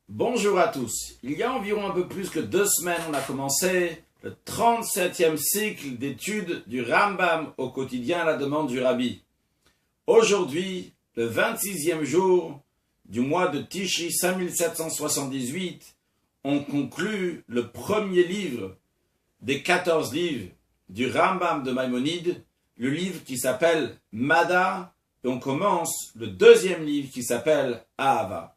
Bonjour à tous. Il y a environ un peu plus que 2 semaines, on a commencé le 37e cycle d'études du Rambam au quotidien à la demande du Rabbi. Aujourd'hui, le 26e jour du mois de Tishri 5778, on conclut le premier livre des 14 livres du Rambam de Maïmonide, le livre qui s'appelle Mada, et on commence le deuxième livre qui s'appelle Ahava.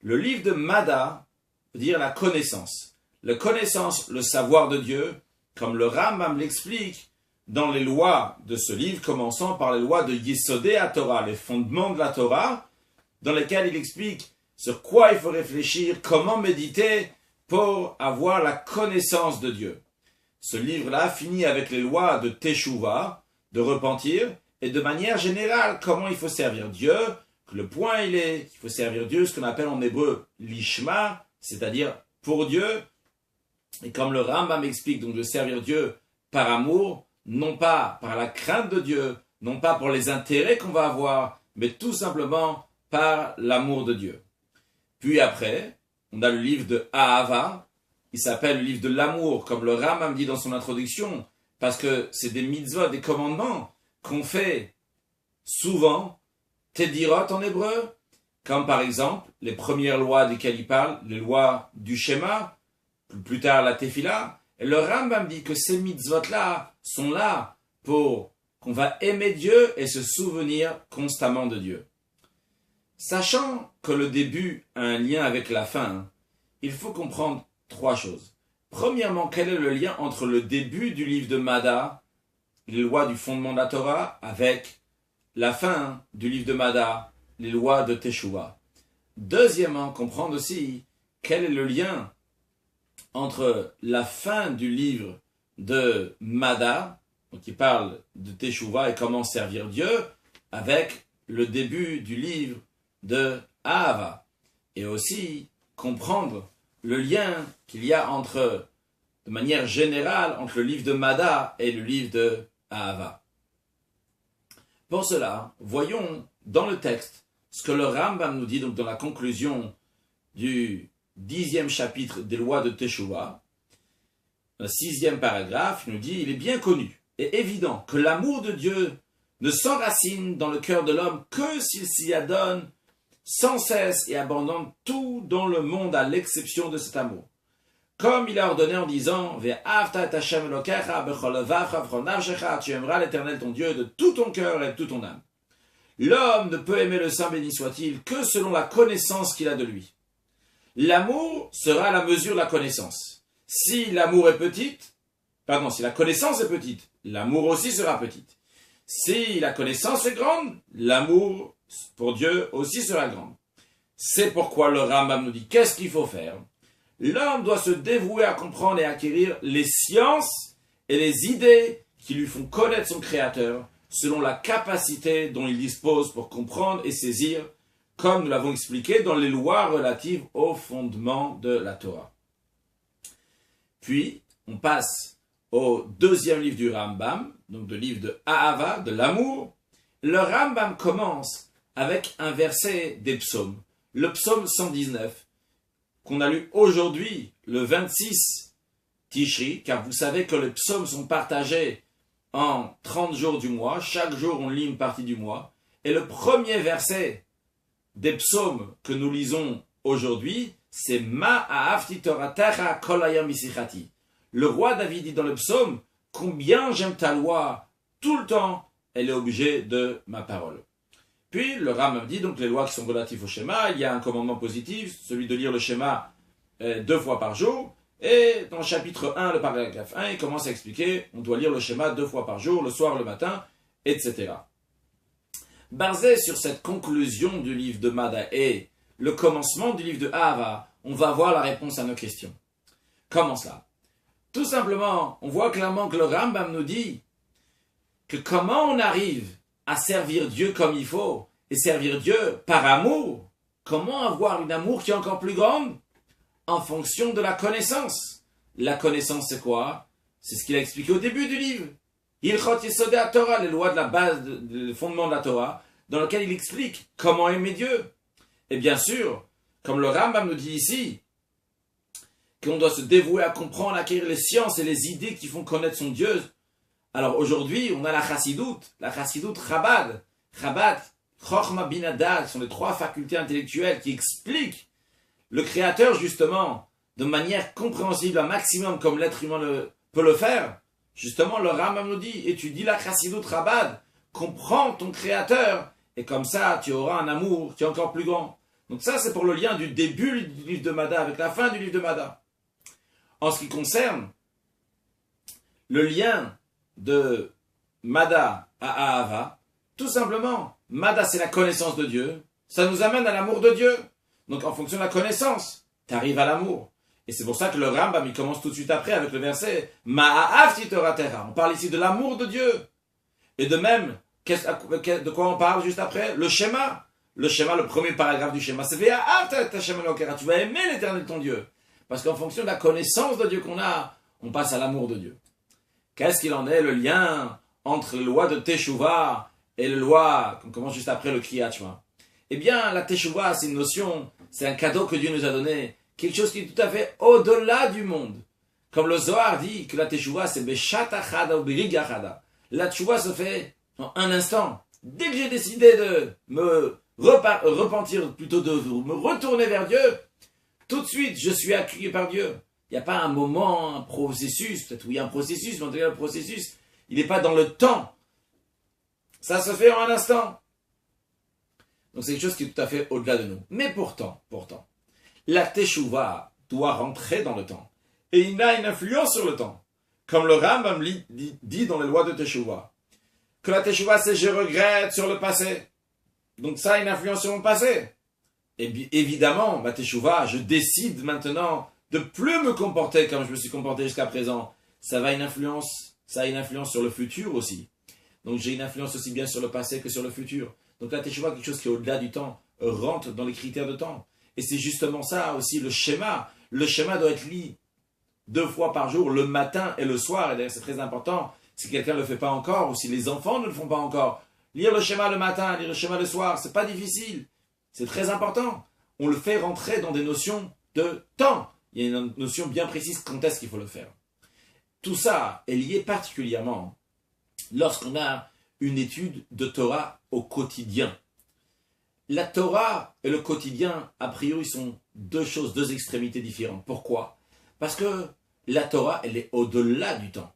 Le livre de Mada veut dire la connaissance. La connaissance, le savoir de Dieu, comme le Rambam l'explique dans les lois de ce livre, commençant par les lois de Yesodé à Torah, les fondements de la Torah, dans lesquels il explique sur quoi il faut réfléchir, comment méditer pour avoir la connaissance de Dieu. Ce livre-là finit avec les lois de Teshuvah, de repentir, et de manière générale, comment il faut servir Dieu. Le point, il est qu'il faut servir Dieu, ce qu'on appelle en hébreu l'ishma, c'est-à-dire pour Dieu. Et comme le Rambam explique, donc de servir Dieu par amour, non pas par la crainte de Dieu, non pas pour les intérêts qu'on va avoir, mais tout simplement par l'amour de Dieu. Puis après, on a le livre de Ahava, il s'appelle le livre de l'amour, comme le Rambam dit dans son introduction, parce que c'est des mitzvot, des commandements qu'on fait souvent, Tedirot en hébreu, comme par exemple les premières lois desquelles il parle, les lois du schéma, plus tard la tefila. Et le Rambam dit que ces mitzvot-là sont là pour qu'on va aimer Dieu et se souvenir constamment de Dieu. Sachant que le début a un lien avec la fin, il faut comprendre 3 choses. Premièrement, quel est le lien entre le début du livre de Mada, les lois du fondement de la Torah, avec la fin du livre de Mada, les lois de Teshuvah. Deuxièmement, comprendre aussi quel est le lien entre la fin du livre de Mada, donc qui parle de Teshuvah et comment servir Dieu, avec le début du livre de Ahava. Et aussi comprendre le lien qu'il y a de manière générale, entre le livre de Mada et le livre de Ahava. Pour cela, voyons dans le texte ce que le Rambam nous dit donc dans la conclusion du 10e chapitre des lois de Teshuvah. Le 6e paragraphe, il nous dit « Il est bien connu et évident que l'amour de Dieu ne s'enracine dans le cœur de l'homme que s'il s'y adonne sans cesse et abandonne tout dans le monde à l'exception de cet amour. Comme il a ordonné en disant « tu aimeras l'Éternel ton Dieu de tout ton cœur et de toute ton âme. » L'homme ne peut aimer le Saint béni soit-il que selon la connaissance qu'il a de lui. L'amour sera la mesure de la connaissance. Si la connaissance est petite, l'amour aussi sera petite. Si la connaissance est grande, l'amour pour Dieu aussi sera grand. C'est pourquoi le Rambam nous dit qu'est-ce qu'il faut faire. L'homme doit se dévouer à comprendre et acquérir les sciences et les idées qui lui font connaître son Créateur selon la capacité dont il dispose pour comprendre et saisir, comme nous l'avons expliqué dans les lois relatives au fondement de la Torah. Puis, on passe au 2e livre du Rambam, donc le livre de Ahava, de l'amour. Le Rambam commence avec un verset des psaumes, le psaume 119, qu'on a lu aujourd'hui, le 26 Tishri, car vous savez que les psaumes sont partagés en 30 jours du mois, chaque jour on lit une partie du mois, et le premier verset des psaumes que nous lisons aujourd'hui, c'est « Ma ahavti toratecha kol hayam isichati ». Le roi David dit dans le psaume « Combien j'aime ta loi, tout le temps, elle est objet de ma parole ». Puis le Rambam dit donc les lois qui sont relatives au schéma, il y a un commandement positif, celui de lire le schéma 2 fois par jour, et dans le chapitre 1, le paragraphe 1, il commence à expliquer, on doit lire le schéma 2 fois par jour, le soir, le matin, etc. Basé sur cette conclusion du livre de Mada et le commencement du livre de Ahava, on va voir la réponse à nos questions. Comment cela? Tout simplement, on voit clairement que le Rambam nous dit que comment on arrive à servir Dieu comme il faut, et servir Dieu par amour. Comment avoir une amour qui est encore plus grande? En fonction de la connaissance. La connaissance, c'est quoi? C'est ce qu'il a expliqué au début du livre. Ilchot Yesodé à Torah, les lois de la base, le fondement de la Torah, dans lequel il explique comment aimer Dieu. Et bien sûr, comme le Rambam nous dit ici, qu'on doit se dévouer à comprendre, à acquérir les sciences et les idées qui font connaître son Dieu. Alors aujourd'hui, on a la chassidoute Chabad, Chochma Binadad, sont les trois facultés intellectuelles qui expliquent le Créateur justement de manière compréhensible un maximum comme l'être humain peut le faire. Justement, le Rambam nous dit, étudie la chassidoute Chabad, comprends ton Créateur, et comme ça, tu auras un amour qui est encore plus grand. Donc ça, c'est pour le lien du début du livre de Mada avec la fin du livre de Mada. En ce qui concerne le lien de Mada à Ahava, tout simplement, Mada c'est la connaissance de Dieu, ça nous amène à l'amour de Dieu. Donc en fonction de la connaissance, tu arrives à l'amour. Et c'est pour ça que le Rambam, il commence tout de suite après avec le verset Ma'ahavti Toratera. On parle ici de l'amour de Dieu. Et de même, de quoi on parle juste après? Le schéma. Le schéma, le premier paragraphe du schéma, c'est tu vas aimer l'Éternel ton Dieu. Parce qu'en fonction de la connaissance de Dieu qu'on a, on passe à l'amour de Dieu. Qu'est-ce qu'il en est, le lien entre la loi de Teshuvah et la loi, qu'on commence juste après le Kriyat Shema? Eh bien, la Teshuvah, c'est une notion, c'est un cadeau que Dieu nous a donné, quelque chose qui est tout à fait au-delà du monde. Comme le Zohar dit que la Teshuvah, c'est Beshat Achada ou Beriga Achada. La Teshuvah se fait en un instant. Dès que j'ai décidé de me repentir, plutôt de me retourner vers Dieu, tout de suite, je suis accueilli par Dieu. Il n'y a pas un moment, un processus, peut-être oui, un processus, mais en tout cas, le processus, il n'est pas dans le temps. Ça se fait en un instant. Donc c'est quelque chose qui est tout à fait au-delà de nous. Mais pourtant, la Teshuvah doit rentrer dans le temps. Et il a une influence sur le temps. Comme le Rambam dit dans les lois de Teshuvah. Que la Teshuvah, c'est je regrette sur le passé. Donc ça a une influence sur mon passé. Et évidemment, ma Teshuvah, je décide maintenant de plus me comporter comme je me suis comporté jusqu'à présent. Ça a une influence sur le futur aussi. Donc j'ai une influence aussi bien sur le passé que sur le futur. Donc la Teshuvah, quelque chose qui est au-delà du temps, rentre dans les critères de temps. Et c'est justement ça aussi le schéma. Le schéma doit être lu 2 fois par jour, le matin et le soir. Et d'ailleurs c'est très important, si quelqu'un ne le fait pas encore, ou si les enfants ne le font pas encore. Lire le schéma le matin, lire le schéma le soir, c'est pas difficile. C'est très important. On le fait rentrer dans des notions de temps. Il y a une notion bien précise quand est-ce qu'il faut le faire. Tout ça est lié particulièrement lorsqu'on a une étude de Torah au quotidien. La Torah et le quotidien, a priori, sont deux extrémités différentes. Pourquoi? Parce que la Torah, elle est au-delà du temps,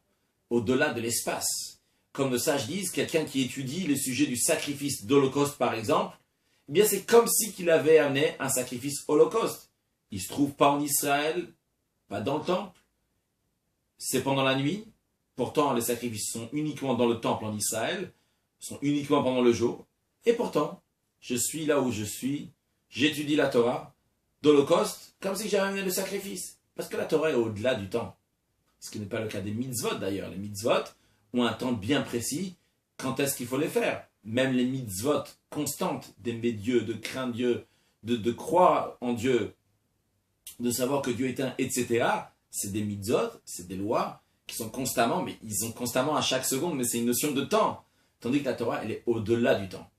au-delà de l'espace. Comme le sage disent, quelqu'un qui étudie le sujet du sacrifice d'Holocauste, par exemple, eh bien c'est comme si qu'il avait amené un sacrifice Holocauste. Il ne se trouve pas en Israël, pas dans le temple, c'est pendant la nuit. Pourtant, les sacrifices sont uniquement dans le temple en Israël, sont uniquement pendant le jour. Et pourtant, je suis là où je suis, j'étudie la Torah d'Holocauste comme si j'avais amené le sacrifice. Parce que la Torah est au-delà du temps. Ce qui n'est pas le cas des mitzvot d'ailleurs. Les mitzvot ont un temps bien précis. Quand est-ce qu'il faut les faire? Même les mitzvot constantes d'aimer Dieu, de craindre Dieu, de croire en Dieu, de savoir que Dieu est un, etc. C'est des mitzvot, c'est des lois qui sont constamment, mais ils sont constamment à chaque seconde, mais c'est une notion de temps. Tandis que la Torah, elle est au-delà du temps.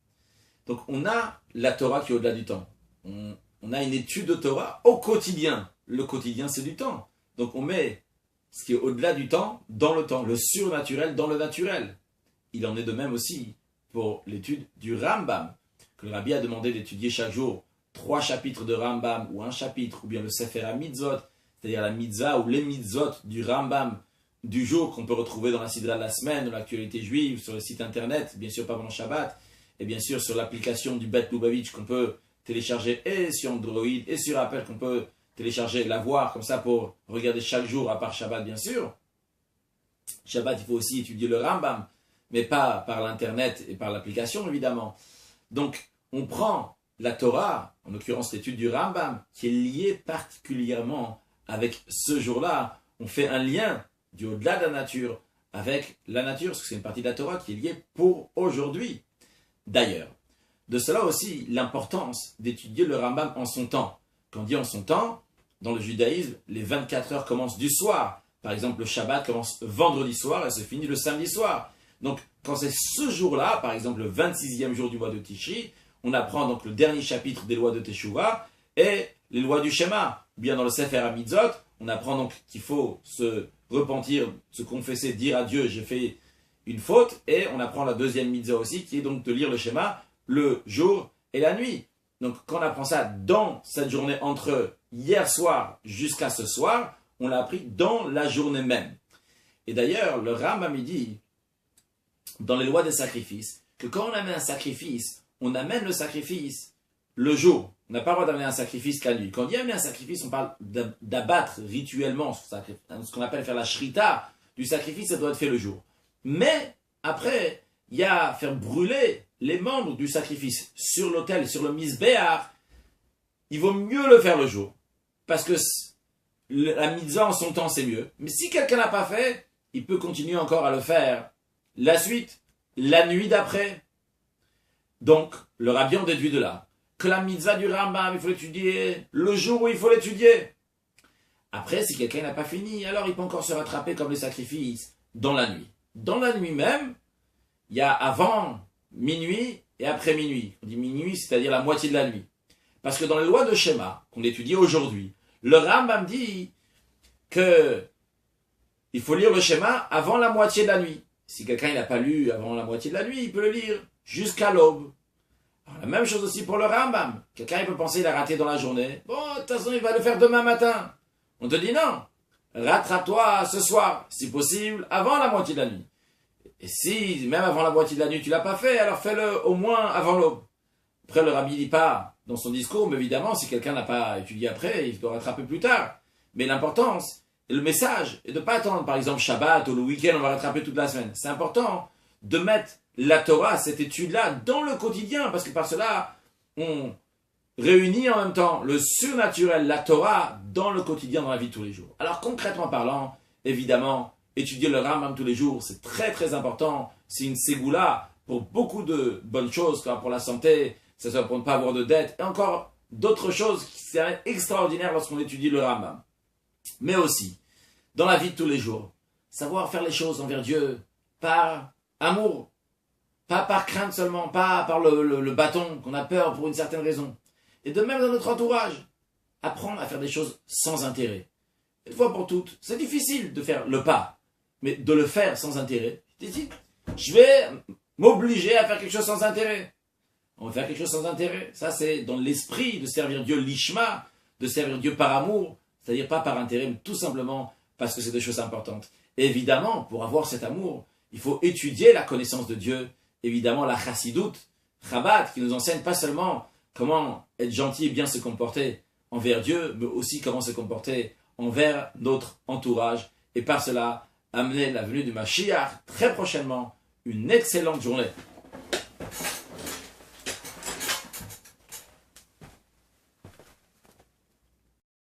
Donc on a la Torah qui est au-delà du temps. On a une étude de Torah au quotidien. Le quotidien, c'est du temps. Donc on met ce qui est au-delà du temps dans le temps, le surnaturel dans le naturel. Il en est de même aussi pour l'étude du Rambam, que le Rabbi a demandé d'étudier chaque jour 3 chapitres de Rambam, ou un chapitre, ou bien le Sefer HaMitzvot, c'est-à-dire la mitzvah ou les mitzvot du Rambam du jour qu'on peut retrouver dans la Sidra de la semaine, dans l'actualité juive, sur le site internet, bien sûr pas pendant Shabbat, et bien sûr sur l'application du Bet Lubavitch qu'on peut télécharger et sur Android et sur Apple qu'on peut télécharger, la voir comme ça pour regarder chaque jour à part Shabbat bien sûr. Shabbat il faut aussi étudier le Rambam, mais pas par l'internet et par l'application évidemment. Donc on prend la Torah, en l'occurrence l'étude du Rambam, qui est liée particulièrement avec ce jour-là. On fait un lien du au-delà de la nature avec la nature, parce que c'est une partie de la Torah qui est liée pour aujourd'hui. D'ailleurs, de cela aussi l'importance d'étudier le Rambam en son temps. Quand on dit en son temps, dans le judaïsme, les 24 heures commencent du soir. Par exemple, le Shabbat commence vendredi soir et se finit le samedi soir. Donc, quand c'est ce jour-là, par exemple le 26e jour du mois de Tishri, on apprend donc le dernier chapitre des lois de Teshuvah et les lois du schéma. Bien dans le Sefer HaMitzot, on apprend donc qu'il faut se repentir, se confesser, dire à Dieu, j'ai fait une faute, et on apprend la deuxième mitzvah aussi, qui est donc de lire le schéma le jour et la nuit. Donc quand on apprend ça dans cette journée, entre hier soir jusqu'à ce soir, on l'a appris dans la journée même. Et d'ailleurs, le Rambam dit, dans les lois des sacrifices, que quand on amène un sacrifice, on amène le sacrifice le jour. On n'a pas le droit d'amener un sacrifice la nuit. Quand on dit amener un sacrifice, on parle d'abattre rituellement ce qu'on appelle faire la shrita du sacrifice, ça doit être fait le jour. Mais après, il y a faire brûler les membres du sacrifice sur l'autel, sur le misbéach. Il vaut mieux le faire le jour. Parce que la mitzvah en son temps, c'est mieux. Mais si quelqu'un n'a pas fait, il peut continuer encore à le faire la suite, la nuit d'après. Donc, le rabbi en déduit de là que la mitzvah du Rambam, il faut l'étudier le jour où il faut l'étudier. Après, si quelqu'un n'a pas fini, alors il peut encore se rattraper comme les sacrifices dans la nuit. Dans la nuit même, il y a avant minuit et après minuit. On dit minuit, c'est-à-dire la moitié de la nuit. Parce que dans les lois de schéma, qu'on étudie aujourd'hui, le Rambam dit que il faut lire le schéma avant la moitié de la nuit. Si quelqu'un n'a pas lu avant la moitié de la nuit, il peut le lire jusqu'à l'aube. Alors, la même chose aussi pour le Rambam. Quelqu'un il peut penser qu'il a raté dans la journée. Bon, de toute façon, il va le faire demain matin. On te dit non. Rattrape-toi ce soir, si possible, avant la moitié de la nuit. Et si, même avant la moitié de la nuit, tu l'as pas fait, alors fais-le au moins avant l'aube. Après, le rabbi dit pas dans son discours, mais évidemment, si quelqu'un n'a pas étudié après, il doit rattraper plus tard. Mais l'importance, et le message, est de ne pas attendre, par exemple, Shabbat ou le week-end, on va rattraper toute la semaine. C'est important de mettre la Torah, cette étude-là, dans le quotidien, parce que par cela, on réunit en même temps le surnaturel, la Torah, dans le quotidien, dans la vie de tous les jours. Alors, concrètement parlant, évidemment, étudier le Rambam tous les jours, c'est très très important. C'est une ségoula pour beaucoup de bonnes choses, comme pour la santé, ça sert pour ne pas avoir de dettes, et encore d'autres choses qui sont extraordinaires lorsqu'on étudie le Rambam. Mais aussi, dans la vie de tous les jours, savoir faire les choses envers Dieu par amour, pas par crainte seulement, pas par le bâton qu'on a peur pour une certaine raison. Et de même dans notre entourage, apprendre à faire des choses sans intérêt. Une fois pour toutes, c'est difficile de faire le pas, mais de le faire sans intérêt. Je vais m'obliger à faire quelque chose sans intérêt. On va faire quelque chose sans intérêt. Ça, c'est dans l'esprit de servir Dieu l'ishma, de servir Dieu par amour, c'est-à-dire pas par intérêt, mais tout simplement parce que c'est des choses importantes. Et évidemment, pour avoir cet amour, il faut étudier la connaissance de Dieu, évidemment la chassidoute, Chabad, qui nous enseigne pas seulement comment être gentil et bien se comporter envers Dieu, mais aussi comment se comporter envers notre entourage, et par cela, amener la venue du Mashiach très prochainement. Une excellente journée.